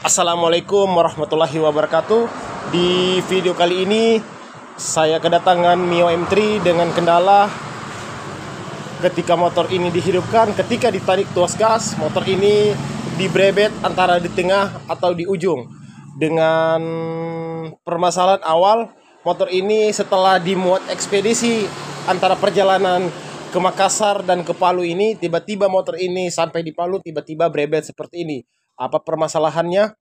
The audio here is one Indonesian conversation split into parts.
Assalamualaikum warahmatullahi wabarakatuh. Di video kali ini saya kedatangan Mio M3 dengan kendala ketika motor ini dihidupkan. Ketika ditarik tuas gas, motor ini dibrebet antara di tengah atau di ujung. Dengan permasalahan awal, motor ini setelah dimuat ekspedisi antara perjalanan ke Makassar dan ke Palu ini, tiba-tiba motor ini sampai di Palu tiba-tiba brebet seperti ini. Apa permasalahannya?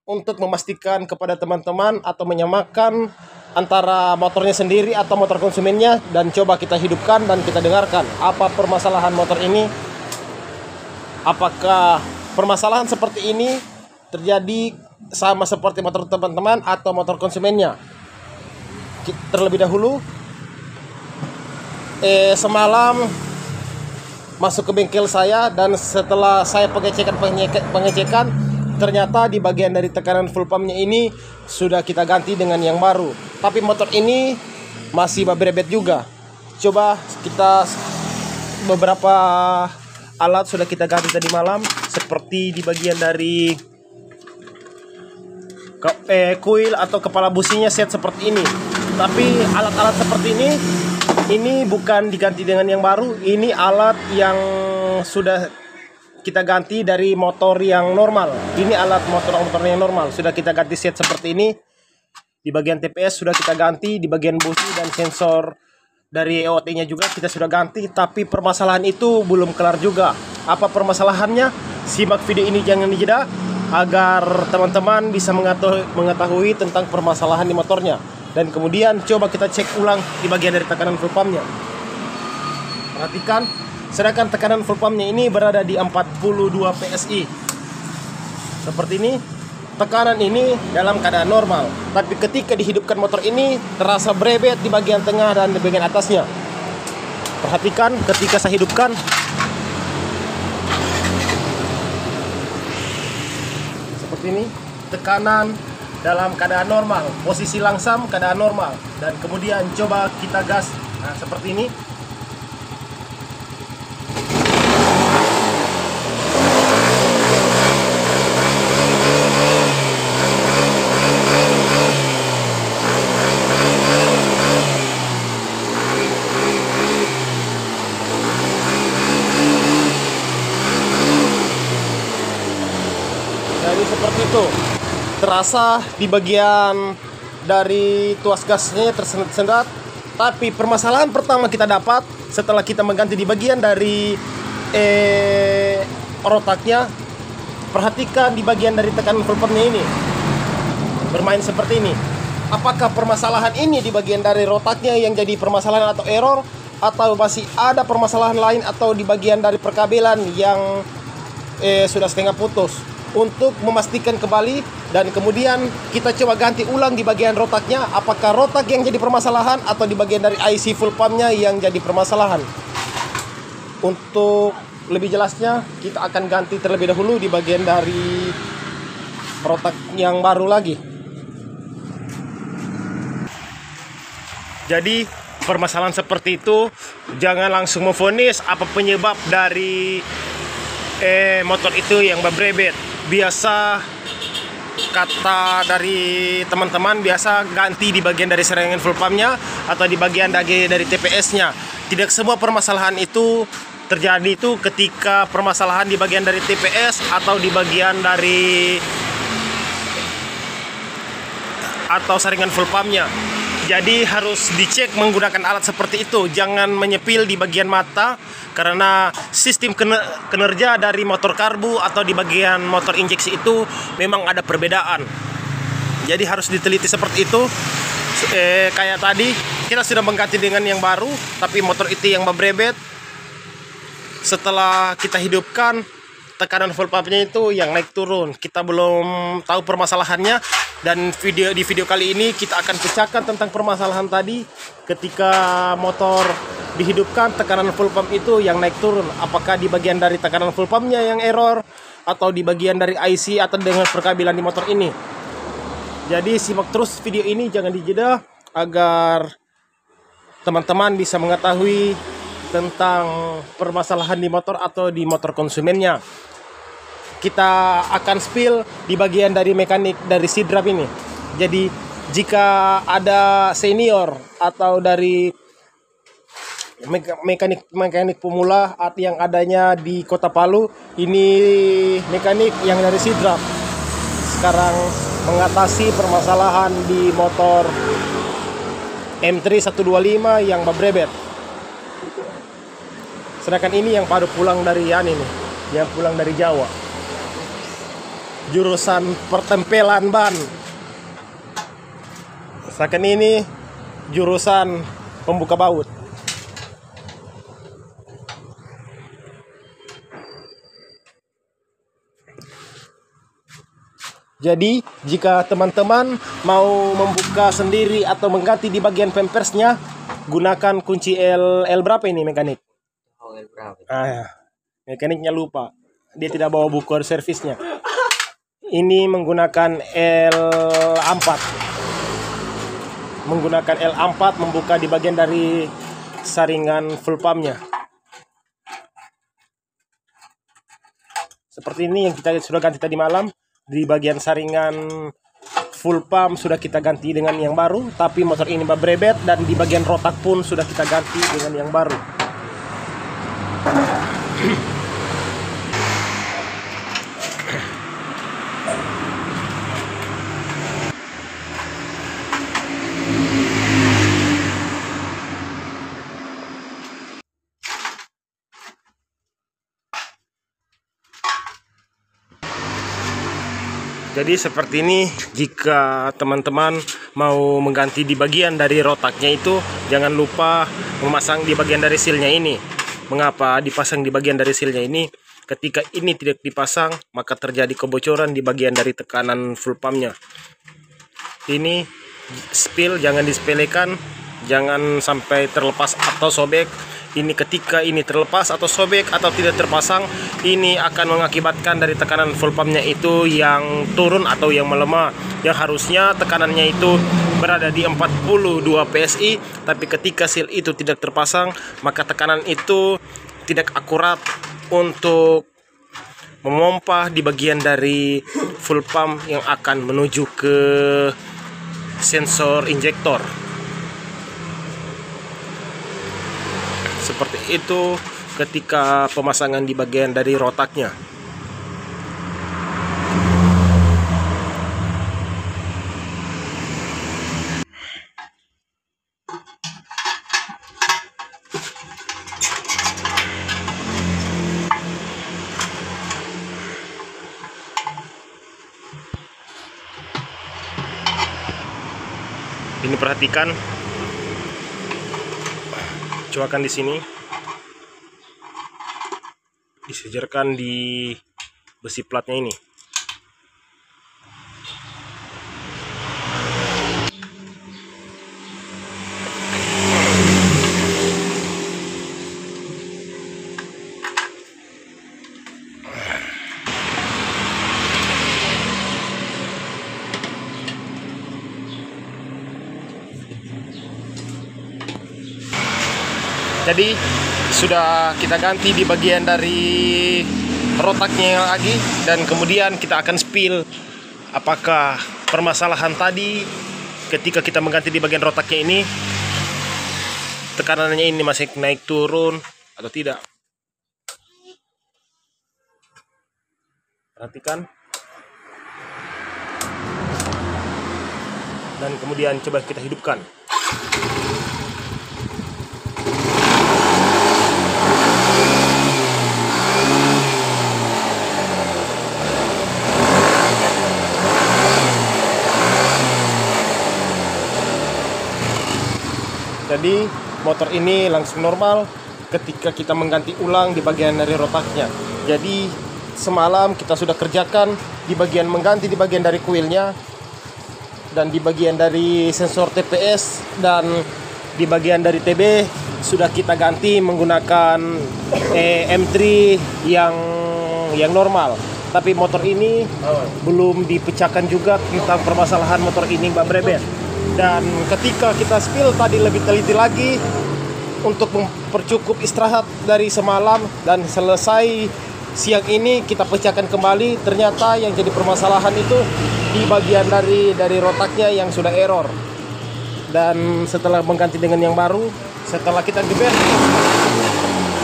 Untuk memastikan kepada teman-teman atau menyamakan antara motornya sendiri atau motor konsumennya, dan coba kita hidupkan dan kita dengarkan apa permasalahan motor ini. Apakah permasalahan seperti ini terjadi sama seperti motor teman-teman atau motor konsumennya? Terlebih dahulu, semalam masuk ke bengkel saya, dan setelah saya pengecekan ternyata di bagian dari tekanan full pumpnya ini sudah kita ganti dengan yang baru. Tapi motor ini masih berebet juga. Coba kita, beberapa alat sudah kita ganti tadi malam, seperti di bagian dari kuil atau kepala businya set seperti ini. Tapi alat-alat seperti ini bukan diganti dengan yang baru. Ini alat yang sudah kita ganti dari motor yang normal. Ini alat motor yang normal. Sudah kita ganti set seperti ini. Di bagian TPS sudah kita ganti. Di bagian busi dan sensor dari EOT-nya juga kita sudah ganti. Tapi permasalahan itu belum kelar juga. Apa permasalahannya? Simak video ini jangan dijeda, agar teman-teman bisa mengetahui tentang permasalahan di motornya. Dan kemudian coba kita cek ulang di bagian dari tekanan full pumpnya. Perhatikan, sedangkan tekanan full pumpnya ini berada di 42 PSI. Seperti ini, tekanan ini dalam keadaan normal. Tapi ketika dihidupkan motor ini, terasa brebet di bagian tengah dan di bagian atasnya. Perhatikan ketika saya hidupkan. Seperti ini, tekanan dalam keadaan normal, posisi langsam keadaan normal. Dan kemudian coba kita gas. Nah, seperti ini. Jadi seperti itu. Terasa di bagian dari tuas gasnya tersendat. Tapi permasalahan pertama kita dapat setelah kita mengganti di bagian dari rotaknya. Perhatikan di bagian dari tekanan full pumpnya ini bermain seperti ini. Apakah permasalahan ini di bagian dari rotaknya yang jadi permasalahan atau error, atau masih ada permasalahan lain, atau di bagian dari perkabelan yang sudah setengah putus? Untuk memastikan kembali, dan kemudian kita coba ganti ulang di bagian rotaknya. Apakah rotak yang jadi permasalahan, atau di bagian dari IC full pumpnya yang jadi permasalahan? Untuk lebih jelasnya, kita akan ganti terlebih dahulu di bagian dari rotak yang baru lagi. Jadi permasalahan seperti itu, jangan langsung memvonis apa penyebab dari motor itu yang berbrebet. Biasa kata dari teman-teman, biasa ganti di bagian dari serangan full pumpnya atau di bagian dari TPS-nya. Tidak semua permasalahan itu terjadi itu ketika permasalahan di bagian dari TPS atau di bagian dari atau saringan full pumpnya. Jadi harus dicek menggunakan alat seperti itu. Jangan menyepil di bagian mata, karena sistem kinerja dari motor karbu atau di bagian motor injeksi itu memang ada perbedaan. Jadi harus diteliti seperti itu. Kayak tadi kita sudah mengganti dengan yang baru, tapi motor itu yang berbrebet. Setelah kita hidupkan, tekanan full pumpnya itu yang naik turun. Kita belum tahu permasalahannya, dan di video kali ini kita akan pecahkan tentang permasalahan tadi. Ketika motor dihidupkan, tekanan full pump itu yang naik turun. Apakah di bagian dari tekanan full pumpnya yang error, atau di bagian dari IC atau dengan perkabelan di motor ini? Jadi simak terus video ini, jangan dijeda, agar teman-teman bisa mengetahui tentang permasalahan di motor atau di motor konsumennya. kita akan spill di bagian dari mekanik dari sidrap ini. Jadi jika ada senior atau dari mekanik pemula yang adanya di Kota Palu, ini mekanik yang dari sidrap sekarang mengatasi permasalahan di motor M3 125 yang babrebet. Sedangkan ini yang baru pulang dari yang pulang dari Jawa, jurusan pertempelan ban. Sedangkan ini jurusan pembuka baut. Jadi jika teman-teman mau membuka sendiri atau mengganti di bagian pampersnya, gunakan kunci L berapa ini mekanik? Oh, L berapa? Mekaniknya lupa, dia tidak bawa buku servisnya. Ini menggunakan L4. Menggunakan L4 membuka di bagian dari saringan full pumpnya. Seperti ini yang kita sudah ganti tadi malam. Di bagian saringan full pump sudah kita ganti dengan yang baru, tapi motor ini babrebet, dan di bagian rotak pun sudah kita ganti dengan yang baru. Jadi seperti ini, jika teman-teman mau mengganti di bagian dari rotaknya itu, jangan lupa memasang di bagian dari sealnya ini. Mengapa dipasang di bagian dari sealnya ini? Ketika ini tidak dipasang, maka terjadi kebocoran di bagian dari tekanan full pumpnya. Ini spill jangan disepelekan, jangan sampai terlepas atau sobek. Ini ketika ini terlepas atau sobek atau tidak terpasang, ini akan mengakibatkan dari tekanan full pumpnya itu yang turun atau yang melemah. Yang harusnya tekanannya itu berada di 42 PSI, tapi ketika seal itu tidak terpasang, maka tekanan itu tidak akurat untuk memompa di bagian dari full pump yang akan menuju ke sensor injektor. Seperti itu ketika pemasangan di bagian dari rotaknya. Ini perhatikan, coakan di sini, disejarkan di besi platnya ini. Jadi sudah kita ganti di bagian dari rotaknya lagi, dan kemudian kita akan spill apakah permasalahan tadi ketika kita mengganti di bagian rotaknya ini, tekanannya ini masih naik turun atau tidak. Perhatikan. Dan kemudian coba kita hidupkan. Jadi motor ini langsung normal ketika kita mengganti ulang di bagian dari rotaknya. Jadi semalam kita sudah kerjakan di bagian mengganti di bagian dari kuilnya, dan di bagian dari sensor TPS, dan di bagian dari TB sudah kita ganti menggunakan M3 yang normal. Tapi motor ini belum dipecahkan juga tentang permasalahan motor ini babrebet. Dan ketika kita spill tadi lebih teliti lagi untuk mempercukup istirahat dari semalam dan selesai siang ini kita pecahkan kembali. Ternyata yang jadi permasalahan itu di bagian dari rotaknya yang sudah error. Dan setelah mengganti dengan yang baru, setelah kita geber,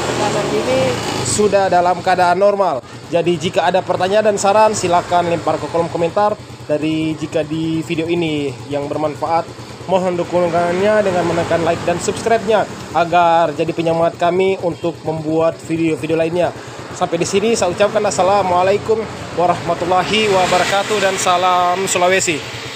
tekanan ini sudah dalam keadaan normal. Jadi jika ada pertanyaan dan saran, silakan lempar ke kolom komentar. Jika di video ini yang bermanfaat, mohon dukungannya dengan menekan like dan subscribe-nya agar jadi penyemangat kami untuk membuat video-video lainnya. Sampai di sini saya ucapkan assalamualaikum warahmatullahi wabarakatuh dan salam Sulawesi.